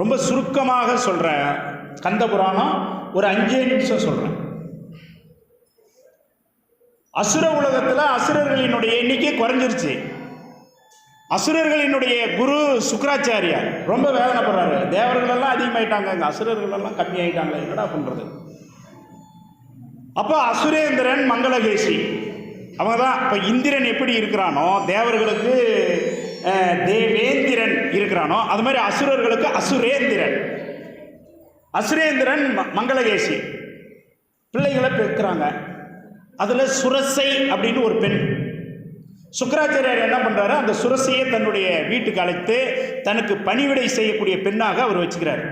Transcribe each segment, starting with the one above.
ரொம்ப சுருக்கமாக சொல்கிறேன். கந்த புராணம் ஒரு 5 நிமிஷம் சொல்கிறேன். அசுர உலகத்தில் அசுரர்களினுடைய எண்ணிக்கை குறைஞ்சிருச்சு. அசுரர்களினுடைய குரு சுக்கராச்சாரியார் ரொம்ப வேதனைப்படுறாரு. தேவர்களெல்லாம் அதிகமாயிட்டாங்க, அசுரர்களெல்லாம் கம்மியாயிட்டாங்க, என்னடா பண்ணுறது? அப்போ அசுரேந்திரன் மங்களகேசி அவங்க தான். இப்போ இந்திரன் எப்படி இருக்கிறானோ தேவர்களுக்கு தேவேந்திரன் இருக்கிறானோ, அது மாதிரி அசுரர்களுக்கு அசுரேந்திரன். அசுரேந்திரன் மங்களகேசி பிள்ளைகளை பெற்கிறாங்க. அதில் சுரசை அப்படின்னு ஒரு பெண். சுக்கராச்சாரியார் என்ன பண்ணுறாரு, அந்த சுரசையை தன்னுடைய வீட்டுக்கு அழைத்து தனக்கு பணிவிடை செய்யக்கூடிய பெண்ணாக அவர் வச்சுக்கிறார்.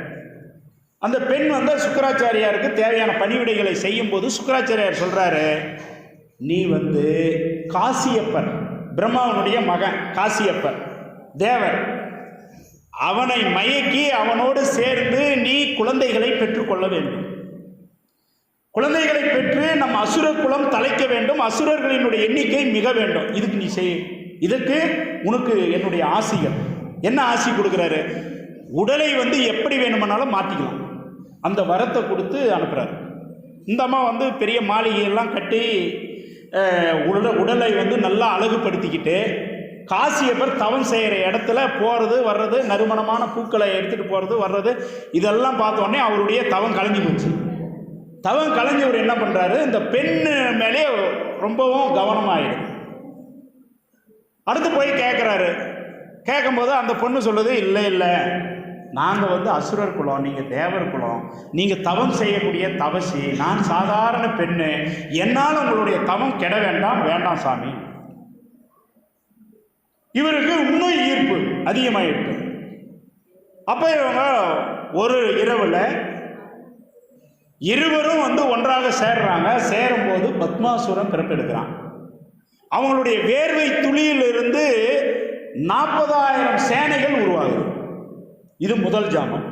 அந்த பெண் வந்து சுக்கராச்சாரியாருக்கு தேவையான பணிவிடைகளை செய்யும் போது சுக்கராச்சாரியார் சொல்கிறாரு, நீ வந்து காசியப்பர், பிரம்மாவனுடைய மகன் காசியப்பர் தேவர், அவனை மயக்கி அவனோடு சேர்ந்து நீ குழந்தைகளை பெற்றுக்கொள்ள வேண்டும். குழந்தைகளை பெற்று நம் அசுர குலம் தலைக்க வேண்டும், அசுரர்களினுடைய எண்ணிக்கை மிக வேண்டும். இதுக்கு நீ செய், இதுக்கு உனக்கு என்னுடைய ஆசிகள். என்ன ஆசி கொடுக்குறாரு? உடலை வந்து எப்படி வேணுமானாலும் மாற்றிக்கலாம், அந்த வரத்தை கொடுத்து அனுப்புகிறார். இந்த அம்மா வந்து பெரிய மாளிகையெல்லாம் கட்டி உடலை வந்து நல்லா அழகுபடுத்திக்கிட்டு காசியப்பர் தவம் செய்கிற இடத்துல போகிறது வர்றது, நறுமணமான பூக்களை எடுத்துகிட்டு போகிறது வர்றது, இதெல்லாம் பார்த்தோன்னே அவருடைய தவம் கலைஞ்சி போச்சு. தவம் கலைஞ்சவர் என்ன பண்ணுறாரு, இந்த பெண்ணு மேலே ரொம்பவும் கவனமாயிடுது. அடுத்து போய் கேட்குறாரு. கேட்கும்போது அந்த பொண்ணு சொல்லுது, இல்லை இல்லை, நாங்கள் வந்து அசுரர் குலம், நீங்கள் தேவர் குலம், நீங்கள் தவம் செய்யக்கூடிய தவசி, நான் சாதாரண பெண்ணு, என்னால் உங்களுடைய தவம் கெட வேண்டாம், வேண்டாம் சாமி. இவருக்கு இன்னும் ஈர்ப்பு அதிகமாயிருக்கு. அப்போ இவங்க ஒரு இரவில் இருவரும் வந்து ஒன்றாக சேர்றாங்க. சேரும்போது பத்மாசுரன் பிறப்பெடுக்கிறான். அவங்களுடைய வேர்வை துளியிலிருந்து 40,000 சேனைகள் உருவாகுது. இது முதல் ஜாமம்.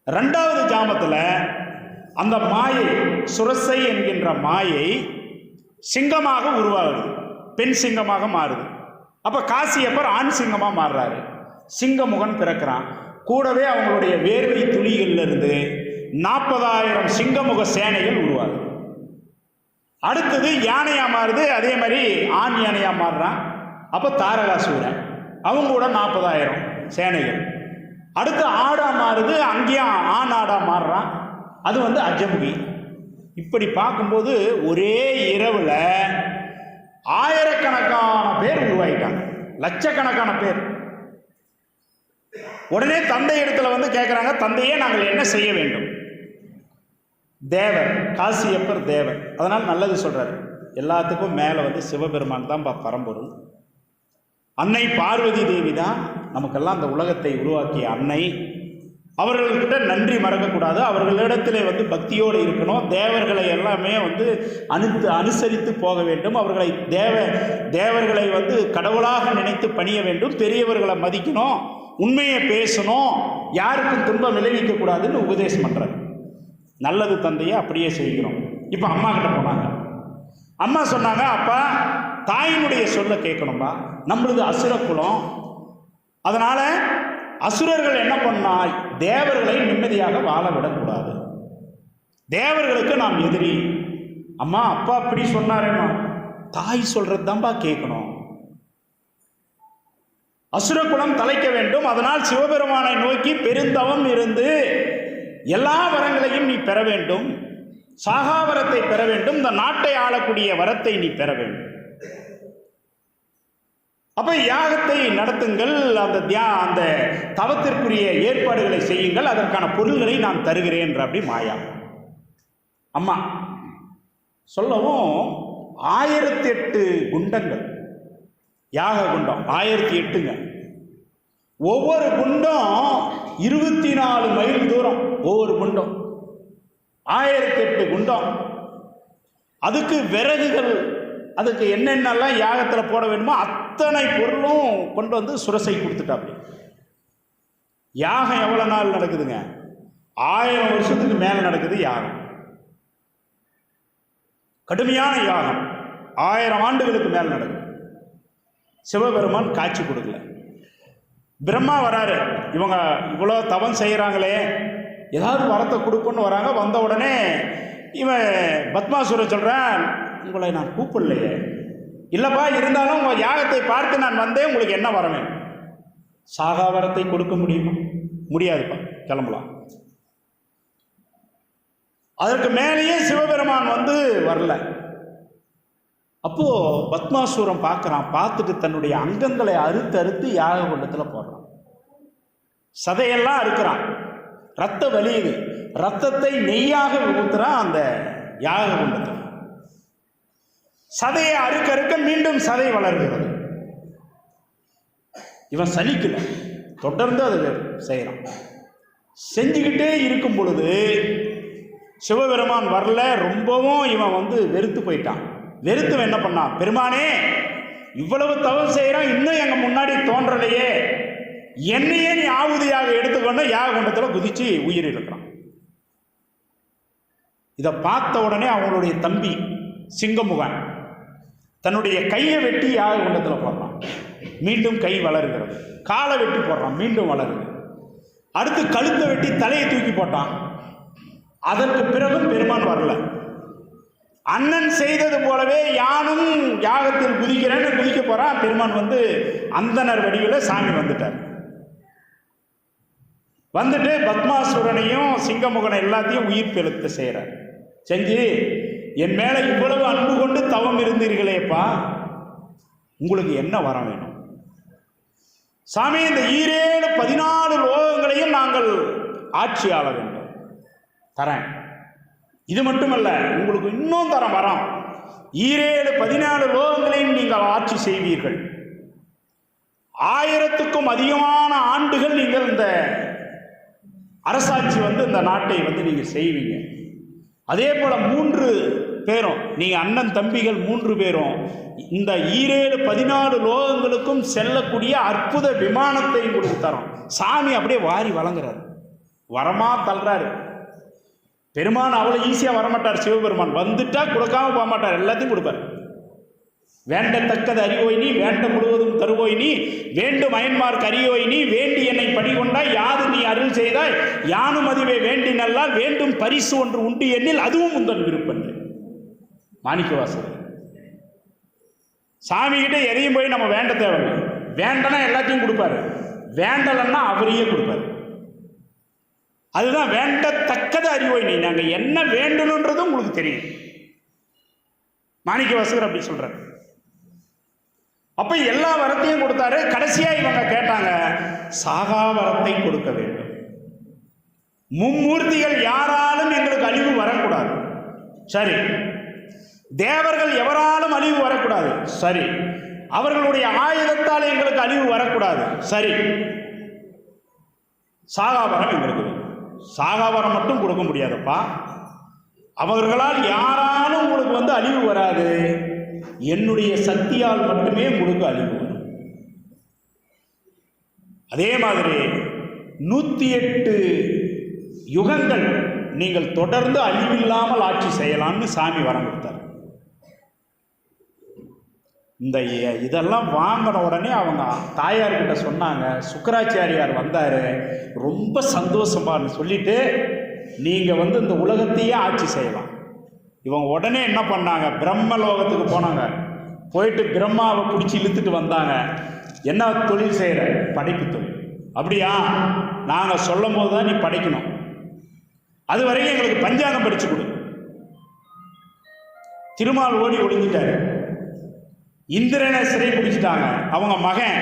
2வது ஜாமத்தில் அந்த மாயை, சுரசை என்கின்ற மாயை சிங்கமாக உருவாகுது, பெண் சிங்கமாக மாறுது. அப்போ காசியப்பர் ஆண் சிங்கமாக மாறுறாரு, சிங்கமுகன் பிறக்கிறான். கூடவே அவங்களுடைய வேர்வை துளிகளிலிருந்து 40,000 சிங்கமுக சேனைகள் உருவாகுது. அடுத்தது யானையாக மாறுது, அதே மாதிரி ஆண் யானையாக மாறுறான். அப்போ தாரகாசூரன், அவங்க கூட 40,000 சேனைகள். அடுத்து ஆடாக மாறுது, அங்கேயும் ஆண் ஆடாக மாறுறான், அது வந்து அஜமுகி. இப்படி பார்க்கும்போது ஒரே இரவில் ஆயிரக்கணக்கான பேர் உருவாகிட்டாங்க, லட்சக்கணக்கான பேர். உடனே தந்தை இடத்துல வந்து கேட்குறாங்க, தந்தையே நாங்கள் என்ன செய்ய வேண்டும்? தேவர், காசியப்பர் தேவர், அதனால் நல்லது சொல்கிறார். எல்லாத்துக்கும் மேலே வந்து சிவபெருமான் தான் பரம்பொருள். அன்னை பார்வதி தேவி தான் நமக்கெல்லாம் அந்த உலகத்தை உருவாக்கிய அன்னை. அவர்கள்கிட்ட நன்றி மறக்கக்கூடாது, அவர்களிடத்திலே வந்து பக்தியோடு இருக்கணும். தேவர்களை எல்லாமே வந்து அனுசரித்து போக வேண்டும். அவர்களை தேவர்களை வந்து கடவுளாக நினைத்து பணிய வேண்டும். பெரியவர்களை மதிக்கணும், உண்மையை பேசணும், யாருக்கும் துன்பம் விளைவிக்கக்கூடாதுன்னு உபதேசம் பண்ணுறாரு. நல்லது தந்தையை அப்படியே செய்கிறோம். இப்போ அம்மா கிட்ட போனாங்க. அம்மா சொன்னாங்க, அப்பா தாயினுடைய சொல்ல கேட்கணும்பா, நம்மளது அசுர குலம், அதனால் அசுரர்கள் என்ன பண்ணா, தேவர்களை நிம்மதியாக வாழ விடக்கூடாது, தேவர்களுக்கு நாம் எதிரி. அம்மா அப்பா அப்படி சொன்னாரேம்மா, தாய் சொல்கிறது தான்பா கேட்கணும். அசுர குலம் தலைக்க வேண்டும், அதனால் சிவபெருமானை நோக்கி பெருந்தவம் இருந்து எல்லா வரங்களையும் நீ பெற வேண்டும், சாகாவரத்தை பெற வேண்டும், இந்த நாட்டை ஆளக்கூடிய வரத்தை நீ பெற வேண்டும். அப்போ யாகத்தை நடத்துங்கள், அந்த தவத்திற்குரிய ஏற்பாடுகளை செய்யுங்கள், அதற்கான பொருள்களை நான் தருகிறேன் அப்படி மாயா அம்மா சொல்லவும் 1008 குண்டங்கள், யாக குண்டம் 1008ங்க. ஒவ்வொரு குண்டம் 24 மைல் தூரம், ஒவ்வொரு குண்டம் 1008 குண்டம். அதுக்கு விறகுகள், அதுக்கு என்னென்னலாம் யாகத்தில் போட வேணுமோ அத்தனை பொருளும் கொண்டு வந்து சுரசை கொடுத்துட்டாப்படி. யாகம் எவ்வளோ நாள் நடக்குதுங்க? 1000 வருஷத்துக்கு மேலே நடக்குது யாகம். கடுமையான யாகம் 1000 ஆண்டுகளுக்கு மேலே நடக்குது. சிவபெருமான் காட்சி கொடுக்கல. பிரம்மா வராரு. இவங்க இவ்வளோ தவம் செய்கிறாங்களே, ஏதாவது வரத்தை கொடுப்போன்னு வராங்க. வந்த உடனே இவன் பத்மாசுரன் சொல்கிறான், உங்களை நான் கூப்பிடலையே. இல்லைப்பா, இருந்தாலும் உங்கள் யாகத்தை பார்த்து நான் வந்தேன், உங்களுக்கு என்ன வர வேணும்? சாகா வரத்தை கொடுக்க முடியுமா? முடியாதுப்பா, கிளம்பலாம். அதற்கு மேலேயே சிவபெருமான் வரல. அப்போ பத்மாசுரம் பார்க்குறான். பார்த்துட்டு தன்னுடைய அங்கங்களை அறுத்து யாக குண்டத்தில் போடுறான். சதையெல்லாம் அறுக்கிறான். ரத்த வலியுது. ரத்தத்தை நெய்யாக ஊத்துறான் அந்த யாக குண்டத்தில். சதையை அறுக்க மீண்டும் சதை வளர்கிறது. இவன் சலிக்கல, தொடர்ந்து அதை செய்யறான். செஞ்சுக்கிட்டே இருக்கும் பொழுது சிவபெருமான் வரல. ரொம்பவும் இவன் வெறுத்து போயிட்டான். வெறுத்து என்ன பண்ணான், பெருமானே இவ்வளவு தவம் செய்யறான், இன்னும் எங்க முன்னாடி தோன்றலையே, என்னையே நீ ஆவுதியாக எடுத்துக்கொண்டு யாக குண்டத்தில் குதிச்சு உயிர் இருக்கிறான். இதை பார்த்த உடனே அவங்களுடைய தம்பி சிங்கமுகன் தன்னுடைய கையை வெட்டி யாக குண்டத்தில் போடுறான். மீண்டும் கை வளருகிறது. காலை வெட்டி போடுறான், மீண்டும் வளருது. அடுத்து கழுத்தை வெட்டி தலையை தூக்கி போட்டான். அதற்கு பிறகும் பெருமான் வரல. அண்ணன் செய்தது போலவே யானும் யாகத்தில் குதிக்கிறேன்னு குதிக்க போறான். பெருமான் அந்தனர் வடிவில் சாமி வந்துட்டார். வந்துட்டு பத்மாசுரனையும் சிங்கமுகனை எல்லாத்தையும் உயிர் பெழுத்த செய்கிறார். செஞ்சு, என் மேலே இவ்வளவு அன்பு கொண்டு தவம் இருந்தீர்களேப்பா, உங்களுக்கு என்ன வர வேணும்? சாமி, இந்த 14 லோகங்களையும் நாங்கள் ஆட்சி ஆள வேண்டும், தரேன். இது மட்டுமல்ல, உங்களுக்கு இன்னும் தரம் வரோம். 14 லோகங்களையும் நீங்கள் ஆட்சி செய்வீர்கள். 1000க்கும் அதிகமான ஆண்டுகள் நீங்கள் இந்த அரசாட்சி இந்த நாட்டை நீங்கள் செய்வீங்க. அதே போல 3 பேரும், நீங்க அண்ணன் தம்பிகள் 3 பேரும் இந்த 14 லோகங்களுக்கும் செல்லக்கூடிய அற்புத விமானத்தை உங்களுக்கு தரோம். சாமி அப்படியே வாரி வழங்குறாரு, வரமா தள்ளுறாரு. பெருமான் அவ்வளவு ஈஸியா வரமாட்டார். சிவபெருமான் வந்துட்டா கொடுக்காம போக மாட்டார், எல்லாத்தையும் கொடுப்பார். வேண்டத்தக்கது அறிவோய் நீ, வேண்ட முழுவதும் தருவோய் நீ, வேண்டும் அயன்மார்க்கு அறியோய் நீ, வேண்டி என்னை படிகொண்டாய், யாது நீ அருள் செய்தாய், யானும் அதுவே வேண்டி நல்லால், வேண்டும் பரிசு ஒன்று உண்டு எண்ணில் அதுவும் உந்தன் விருப்பன்று. மாணிக்கவாசகர். சாமி கிட்ட எதையும் போய் நம்ம வேண்ட தேவையில்லை. வேண்டனா எல்லாத்தையும் கொடுப்பாரு, வேண்டலன்னா அவரையே கொடுப்பாரு. அதுதான் வேண்டத்தக்கது அறிவோய் நீ. நாங்க என்ன வேண்டணுன்றது உங்களுக்கு தெரியும். மாணிக்கவாசகர் அப்படி சொல்றாரு. அப்ப எல்லா வரத்தையும் கொடுத்தாரு. கடைசியா இவங்க கேட்டாங்க, சாகா வரத்தை கொடுக்க வேண்டும். மும்மூர்த்திகள் யாராலும் எங்களுக்கு அழிவு வரக்கூடாது, சரி. தேவர்கள் எவராலும் அழிவு வரக்கூடாது, சரி. அவர்களுடைய ஆயுதத்தால் எங்களுக்கு அழிவு வரக்கூடாது, சரி. சாகாவரம் எங்களுக்கு வேணும். சாகாவரம் மட்டும் கொடுக்க முடியாதப்பா, அவர்களால் யாராலும் உங்களுக்கு அழிவு வராது, என்னுடைய சக்தியால் மட்டுமே உங்களுக்கு அழிவு வரும். அதே மாதிரி 108 யுகங்கள் நீங்கள் தொடர்ந்து அழிவில்லாமல் ஆட்சி செய்யலாம்னு சாமி வரம் கொடுத்தார். இந்த இதெல்லாம் வாங்கின உடனே அவங்க தாயார்கிட்ட சொன்னாங்க. சுக்கராச்சாரியார் வந்தார், ரொம்ப சந்தோஷமானு சொல்லிட்டு, நீங்கள் இந்த உலகத்தையே ஆட்சி செய்யலாம். இவங்க உடனே என்ன பண்ணாங்க, பிரம்மலோகத்துக்கு போனாங்க. போயிட்டு பிரம்மாவை பிடிச்சி இழுத்துட்டு வந்தாங்க. என்ன தொழில் செய்கிற? படைப்பு தொழில். அப்படியா, நாங்கள் சொல்லும் போது தான் நீ படைக்கணும், அது வரைக்கும் எங்களுக்கு பஞ்சாங்கம் படிச்சு கொடு. திருமால் ஓடி ஒளிஞ்சிட்டாரு. இந்திரனை சிறை பிடிச்சிட்டாங்க. அவங்க மகன்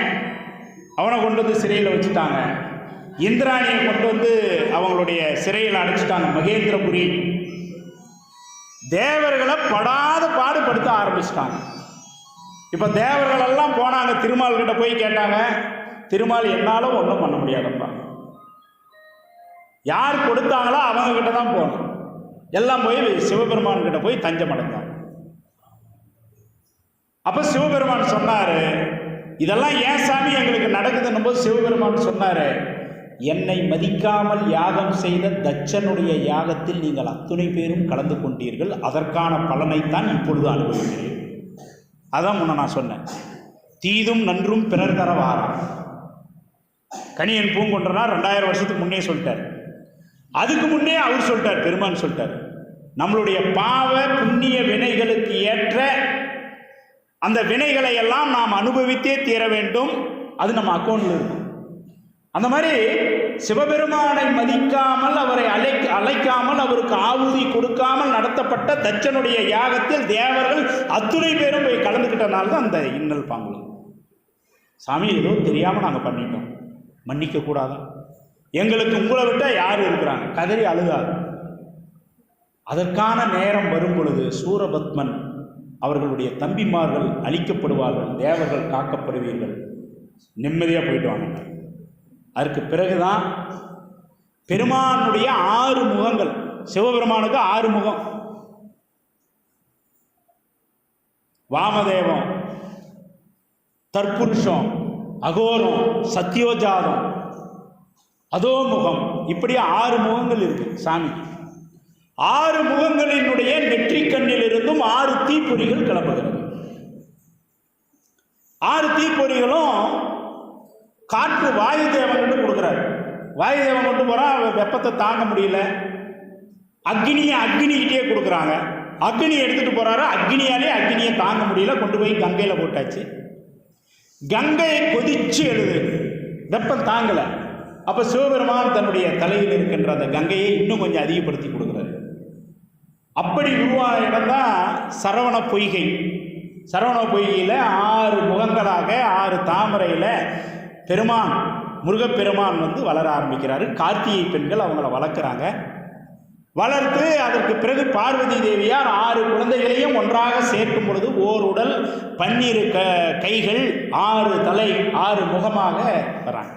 அவனை கொண்டு சிறையில் வச்சுட்டாங்க. இந்திராணியை கொண்டு அவங்களுடைய சிறையில் அடைச்சிட்டாங்க, மகேந்திரபுரி. தேவர்களை படாத பாடுபடுத்த ஆரம்பிச்சிட்டாங்க. இப்ப தேவர்கள் எல்லாம் போனாங்க, திருமால் கிட்ட போய் கேட்டாங்க. திருமால், என்னால ஒன்றும் பண்ண முடியாதப்பா, யார் கொடுத்தாங்களோ அவங்க கிட்ட தான் போகணும். எல்லாம் போய் சிவபெருமான் கிட்ட போய் தஞ்சம் அடைந்தாங்க. அப்ப சிவபெருமான் சொன்னாரு, இதெல்லாம் ஏன் சாமி எங்களுக்கு நடக்குதுன்னும் போது சிவபெருமான் சொன்னாரு, என்னை மதிக்காமல் யாகம் செய்த தட்சனுடைய யாகத்தில் நீங்கள் அத்துணை பேரும் கலந்து கொண்டீர்கள், அதற்கான பலனைத்தான் இப்பொழுது அனுபவிக்கிறேன். அதான் முன்ன நான் சொன்னேன், தீதும் நன்றும் பிறர் தர வாரா. கணியன் பூங்கொன்றனார் 2000 வருஷத்துக்கு முன்னே சொல்லிட்டார். அதுக்கு முன்னே அவர் சொல்லிட்டார், பெருமான் சொல்லிட்டார், நம்மளுடைய பாவ புண்ணிய வினைகளுக்கு ஏற்ற அந்த வினைகளை எல்லாம் நாம் அனுபவித்தே தீர வேண்டும். அது நம்ம அக்கௌண்ட்ல இருக்கும். அந்த மாதிரி சிவபெருமானை மதிக்காமல், அவரை அழைக்காமல், அவருக்கு ஆவுதி கொடுக்காமல் நடத்தப்பட்ட தச்சனுடைய யாகத்தில் தேவர்கள் அத்துணை பேரும் போய் கலந்துக்கிட்டனால தான் அந்த இன்னல் பாங்குல. சாமி, ஏதோ தெரியாமல் நாங்கள் பண்ணிட்டோம், மன்னிக்க கூடாதா? எங்களுக்கு உங்களை விட்டால் யார் இருக்கிறாங்க? கதறி அழுதார். அதற்கான நேரம் வரும் பொழுது சூரபத்மன் அவர்களுடைய தம்பிமார்கள் அழிக்கப்படுவார்கள், தேவர்கள் காக்கப்படுவீர்கள், நிம்மதியாக போயிட்டு வாங்க. அதற்கு பிறகுதான் பெருமானுடைய 6 முகங்கள். சிவபெருமானுக்கு 6 முகம். வாமதேவம், தற்புருஷம், அகோரம், சத்யோஜாதம், அதோமுகம், இப்படி 6 முகங்கள் இருக்கு சாமி. 6 முகங்களினுடைய நெற்றிக் கண்ணிலிருந்தும் 6 தீப்பொறிகள் கிளம்புகிறது. 6 தீப்பொறிகளும் காற்று வாயு தேவன் கொடுக்குறாரு. வாயு தேவன் கொண்டு போறான், வெப்பத்தை தாங்க முடியல, அக்னிகிட்டே கொடுக்குறாங்க. அக்னி எடுத்துட்டு போறாரு, அக்னியை தாங்க முடியல, கொண்டு போய் கங்கையில போட்டாச்சு. கங்கை கொதிச்சு எழுது, வெப்பம் தாங்கல. அப்ப சிவபெருமான் தன்னுடைய தலையில் இருக்கின்ற அந்த கங்கையை இன்னும் கொஞ்சம் அதிகப்படுத்தி கொடுக்குறாரு. அப்படி உருவான இடம் தான் சரவண பொய்கை. சரவண பொய்கையில் 6 முகங்களாக 6 தாமரையில் பெருமான், முருகப்பெருமான் வளர ஆரம்பிக்கிறாரு. கார்த்திகை பெண்கள் அவங்கள வளர்க்குறாங்க. வளர்த்து அதற்கு பிறகு பார்வதி தேவியார் 6 குழந்தைகளையும் ஒன்றாக சேர்க்கும் பொழுது ஓர் உடல் 12 கைகள் 6 தலை 6 முகமாக வராங்க.